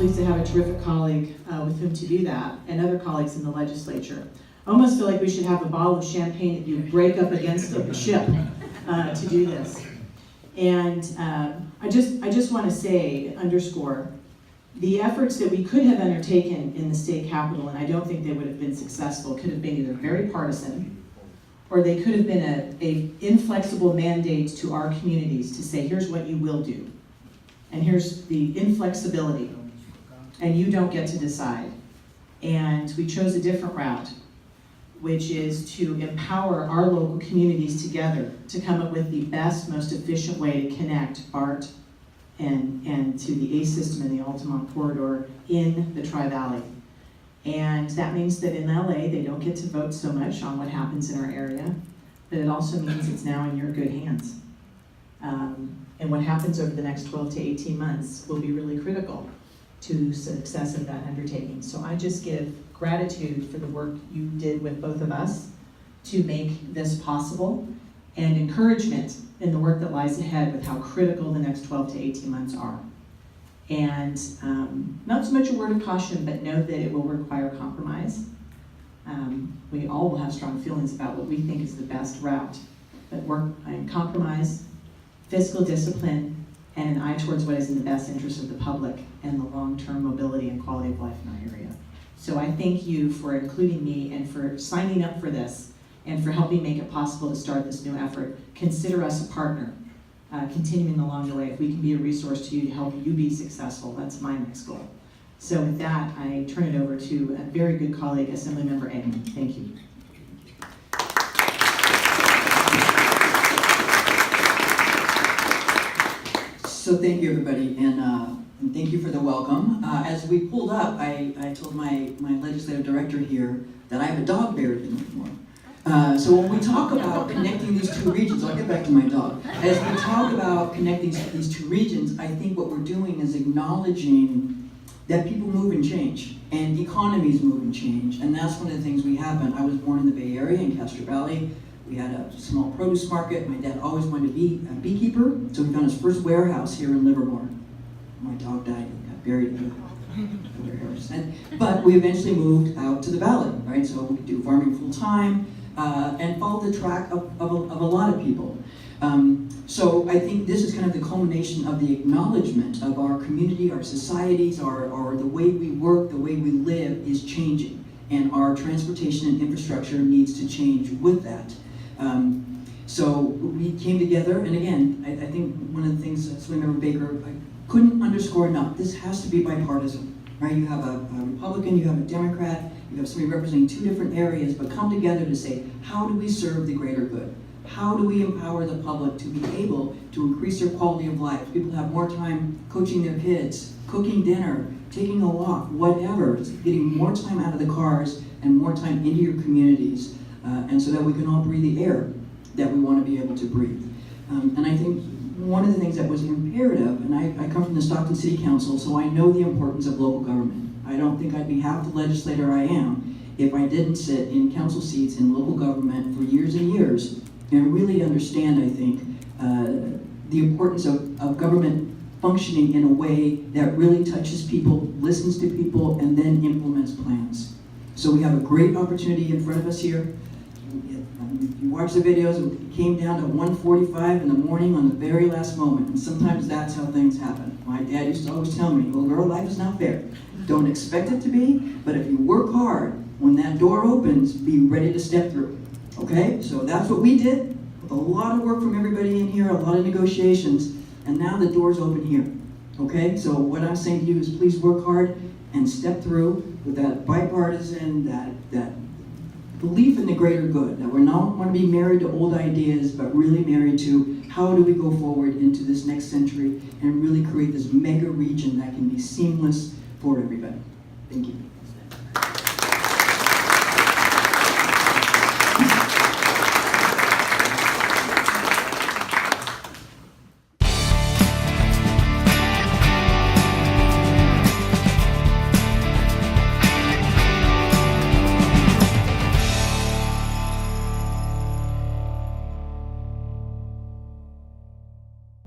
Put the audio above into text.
pleased to have a terrific colleague with whom to do that, and other colleagues in the legislature. I almost feel like we should have a bottle of champagne that you break up against a ship to do this. And I just want to say, underscore, the efforts that we could have undertaken in the state capitol, and I don't think they would have been successful, could have been either very partisan, or they could have been a inflexible mandate to our communities to say, here's what you will do, and here's the inflexibility, and you don't get to decide. And we chose a different route, which is to empower our local communities together to come up with the best, most efficient way to connect BART and to the ACE system in the Altamont corridor in the Tri-Valley. And that means that in LA, they don't get to vote so much on what happens in our area, but it also means it's now in your good hands. And what happens over the next 12 to 18 months will be really critical to success of that undertaking. So I just give gratitude for the work you did with both of us to make this possible, and encouragement in the work that lies ahead with how critical the next 12 to 18 months are. And not so much a word of caution, but know that it will require compromise. We all will have strong feelings about what we think is the best route, but work on compromise, fiscal discipline, and an eye towards what is in the best interest of the public and the long-term mobility and quality of life in our area. So I thank you for including me and for signing up for this and for helping make it possible to start this new effort. Consider us a partner, continuing along the way. If we can be a resource to you to help you be successful, that's my next goal. So with that, I turn it over to a very good colleague, Assemblymember Eggman. Thank you. So thank you, everybody, and thank you for the welcome. As we pulled up, I told my legislative director here that I have a dog buried in Livermore. So when we talk about connecting these two regions, I'll get back to my dog. As we talk about connecting these two regions, I think what we're doing is acknowledging that people move and change, and economies move and change, and that's one of the things we haven't. I was born in the Bay Area, in Castro Valley. We had a small produce market. My dad always wanted to be a beekeeper, so we found his first warehouse here in Livermore. My dog died and got buried in the warehouse. But we eventually moved out to the valley, right? So we do farming full time and follow the track of a lot of people. So I think this is kind of the culmination of the acknowledgement of our community, our societies, our the way we work, the way we live is changing, and our transportation and infrastructure needs to change with that. So we came together, and again, I think one of the things that Assemblymember Baker, I couldn't underscore enough, this has to be bipartisan, right? You have a Republican, you have a Democrat, you have somebody representing two different areas, but come together to say, how do we serve the greater good? How do we empower the public to be able to increase their quality of life? People have more time coaching their kids, cooking dinner, taking a walk, whatever. It's getting more time out of the cars and more time into your communities, and so that we can all breathe the air that we want to be able to breathe. And I think one of the things that was imperative, and I come from the Stockton City Council, so I know the importance of local government. I don't think I'd be half the legislator I am if I didn't sit in council seats in local government for years and years and really understand, I think, the importance of government functioning in a way that really touches people, listens to people, and then implements plans. So we have a great opportunity in front of us here. If you watch the videos, it came down to 1:45 in the morning on the very last moment, and sometimes that's how things happen. My dad used to always tell me, little girl, life is not fair. Don't expect it to be, but if you work hard, when that door opens, be ready to step through. Okay, so that's what we did, with a lot of work from everybody in here, a lot of negotiations, and now the door's open here. Okay, so what I'm saying to you is please work hard and step through with that bipartisan, that belief in the greater good, that we're not want to be married to old ideas, but really married to how do we go forward into this next century and really create this mega region that can be seamless for everybody. Thank you.